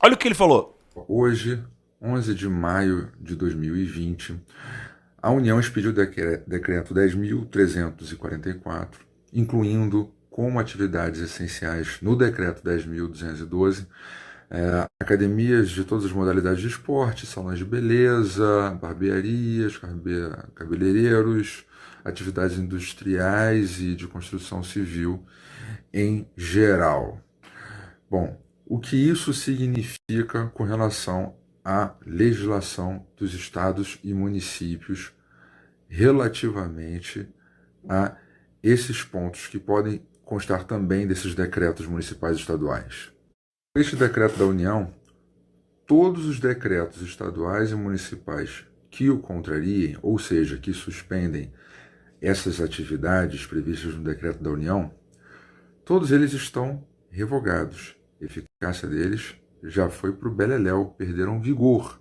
Olha o que ele falou. Hoje, 11 de maio de 2020, a União expediu o decreto 10.344, incluindo como atividades essenciais no decreto 10.212, academias de todas as modalidades de esporte, salões de beleza, barbearias, cabeleireiros, atividades industriais e de construção civil em geral. Bom, o que isso significa com relação à legislação dos estados e municípios relativamente a esses pontos que podem constar também desses decretos municipais e estaduais? Este decreto da União, todos os decretos estaduais e municipais que o contrariem, ou seja, que suspendem essas atividades previstas no decreto da União, todos eles estão revogados. A eficácia deles já foi para o beleléu, perderam vigor.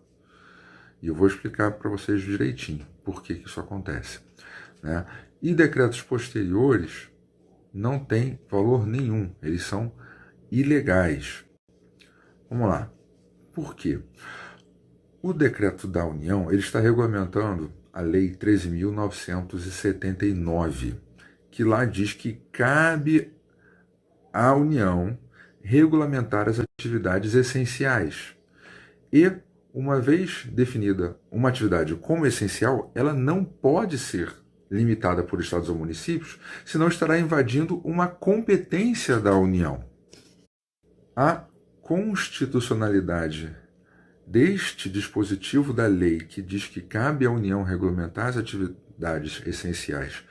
E eu vou explicar para vocês direitinho por que isso acontece, né? E decretos posteriores não têm valor nenhum, eles são ilegais. Vamos lá. Por quê? O decreto da União ele está regulamentando a Lei 13.979, que lá diz que cabe à União regulamentar as atividades essenciais. E, uma vez definida uma atividade como essencial, ela não pode ser limitada por estados ou municípios, senão estará invadindo uma competência da União. A constitucionalidade deste dispositivo da lei que diz que cabe à União regulamentar as atividades essenciais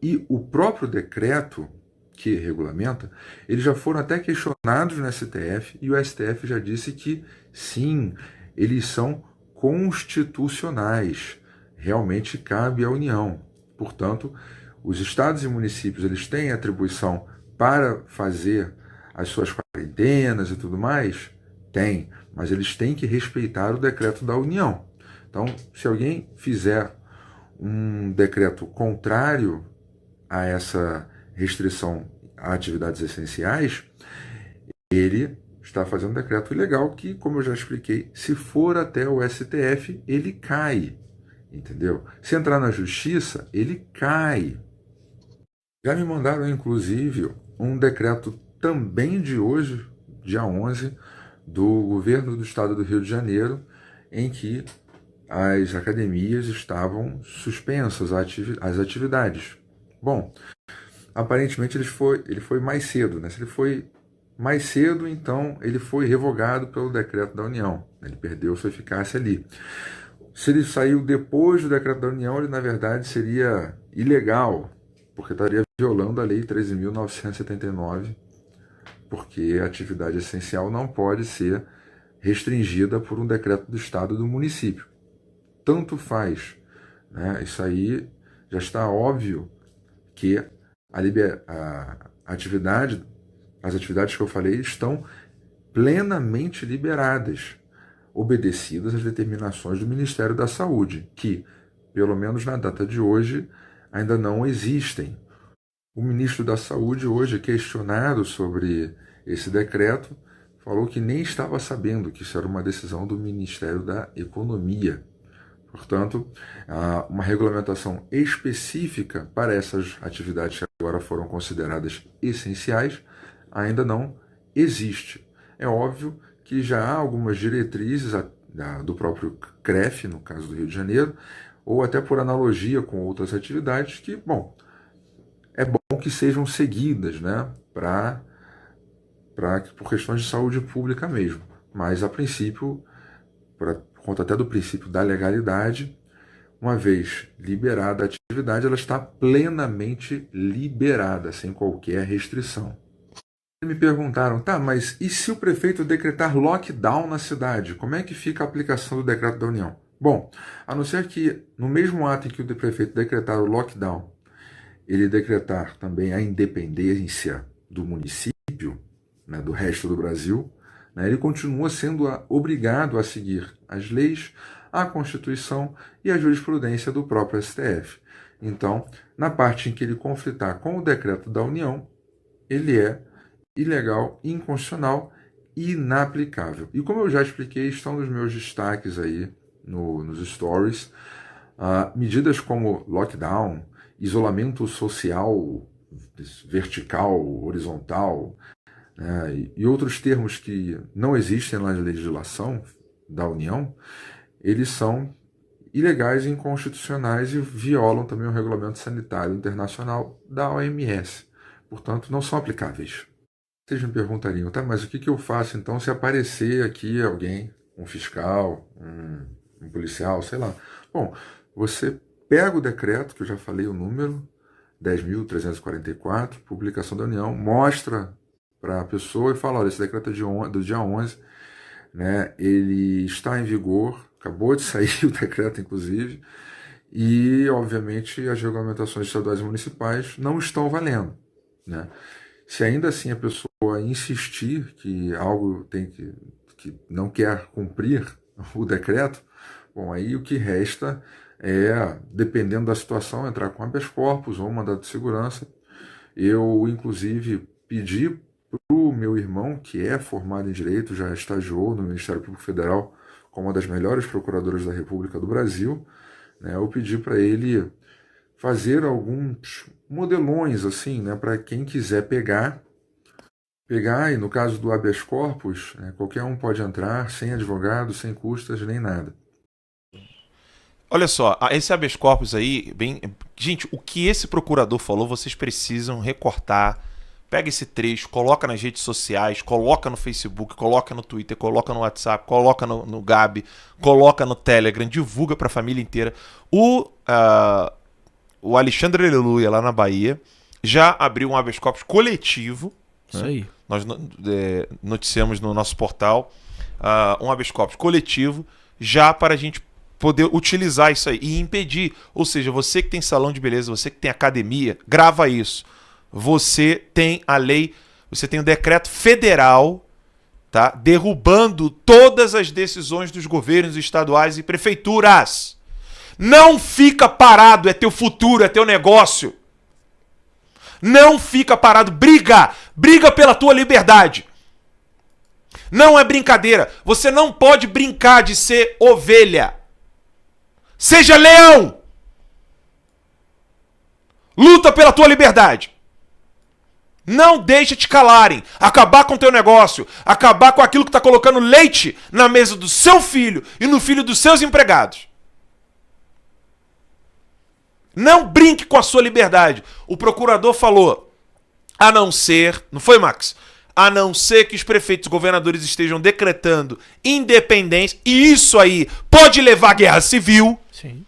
e o próprio decreto que regulamenta, eles já foram até questionados no STF e o STF já disse que sim, eles são constitucionais, realmente cabe à União. Portanto, os estados e municípios eles têm atribuição para fazer as suas quarentenas e tudo mais? Tem, mas eles têm que respeitar o decreto da União. Então, se alguém fizer um decreto contrário a essa restrição a atividades essenciais, ele está fazendo um decreto ilegal que, como eu já expliquei, se for até o STF, ele cai, entendeu? Se entrar na justiça, ele cai. Já me mandaram, inclusive, um decreto também de hoje, dia 11, do governo do estado do Rio de Janeiro, em que as academias estavam suspensas as atividades. Bom, aparentemente ele foi mais cedo, né? Se ele foi mais cedo, então ele foi revogado pelo decreto da União. Ele perdeu sua eficácia ali. Se ele saiu depois do decreto da União, ele na verdade seria ilegal, porque estaria violando a Lei 13.979, porque a atividade essencial não pode ser restringida por um decreto do Estado ou do município. Tanto faz, né? Isso aí já está óbvio que a atividade, as atividades que eu falei estão plenamente liberadas, obedecidas às determinações do Ministério da Saúde, que, pelo menos na data de hoje, ainda não existem. O ministro da Saúde, hoje, questionado sobre esse decreto, falou que nem estava sabendo que isso era uma decisão do Ministério da Economia. Portanto, uma regulamentação específica para essas atividades que agora foram consideradas essenciais ainda não existe. É óbvio que já há algumas diretrizes do próprio CREF, no caso do Rio de Janeiro, ou até por analogia com outras atividades que, bom, é bom que sejam seguidas, né, por questões de saúde pública mesmo. Mas, a princípio, por conta até do princípio da legalidade, uma vez liberada a atividade, ela está plenamente liberada, sem qualquer restrição. Me perguntaram, tá, mas e se o prefeito decretar lockdown na cidade? Como é que fica a aplicação do decreto da União? Bom, a não ser que no mesmo ato em que o prefeito decretar o lockdown, ele decretar também a independência do município, né, do resto do Brasil, né, ele continua sendo obrigado a seguir as leis, a Constituição e a jurisprudência do próprio STF. Então, na parte em que ele conflitar com o decreto da União, ele é ilegal, inconstitucional inaplicável. E como eu já expliquei, estão nos meus destaques aí nos stories, medidas como lockdown, isolamento social vertical, horizontal, né, e outros termos que não existem na legislação da União, eles são ilegais e inconstitucionais e violam também o Regulamento Sanitário Internacional da OMS. Portanto, não são aplicáveis. Vocês me perguntariam, tá, mas o que eu faço então se aparecer aqui alguém, um fiscal, um policial, sei lá. Bom, você pega o decreto, que eu já falei o número, 10.344, publicação da União, mostra para a pessoa e fala, olha, esse decreto é do dia 11, né, ele está em vigor, acabou de sair o decreto, inclusive, e, obviamente, as regulamentações estaduais e municipais não estão valendo, né? Se ainda assim a pessoa insistir que algo que não quer cumprir o decreto, bom, aí o que resta é, dependendo da situação, entrar com habeas corpus ou um mandado de segurança. Eu, inclusive, pedi para o meu irmão, que é formado em Direito, já estagiou no Ministério Público Federal como uma das melhores procuradoras da República do Brasil, né, eu pedi para ele fazer alguns modelões, assim, né, para quem quiser pegar, e no caso do habeas corpus, né, qualquer um pode entrar, sem advogado, sem custas, nem nada. Olha só, esse habeas corpus aí, bem, gente, o que esse procurador falou, vocês precisam recortar. Pega esse trecho, coloca nas redes sociais, coloca no Facebook, coloca no Twitter, coloca no WhatsApp, coloca no Gab, coloca no Telegram, divulga para a família inteira. O Alexandre Aleluia, lá na Bahia, já abriu um habeas corpus coletivo. Isso, né? Aí. Nós noticiamos no nosso portal um habeas corpus coletivo, já para a gente poder utilizar isso aí e impedir. Ou seja, você que tem salão de beleza, você que tem academia, grava isso. Você tem a lei, você tem o decreto federal, tá, derrubando todas as decisões dos governos estaduais e prefeituras. Não fica parado, é teu futuro, é teu negócio. Não fica parado, briga pela tua liberdade. Não é brincadeira, você não pode brincar de ser ovelha. Seja leão. Luta pela tua liberdade. Não deixe te calarem, acabar com o teu negócio, acabar com aquilo que está colocando leite na mesa do seu filho e no filho dos seus empregados. Não brinque com a sua liberdade. O procurador falou, a não ser, não foi, Max? A não ser que os prefeitos e governadores estejam decretando independência, e isso aí pode levar à guerra civil. Sim.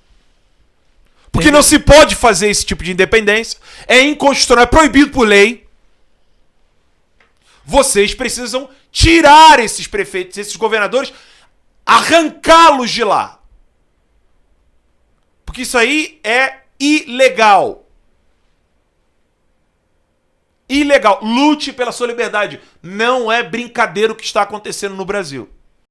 Porque não se pode fazer esse tipo de independência. É inconstitucional, é proibido por lei. Vocês precisam tirar esses prefeitos, esses governadores, arrancá-los de lá. Porque isso aí é ilegal. Ilegal. Lute pela sua liberdade. Não é brincadeira o que está acontecendo no Brasil.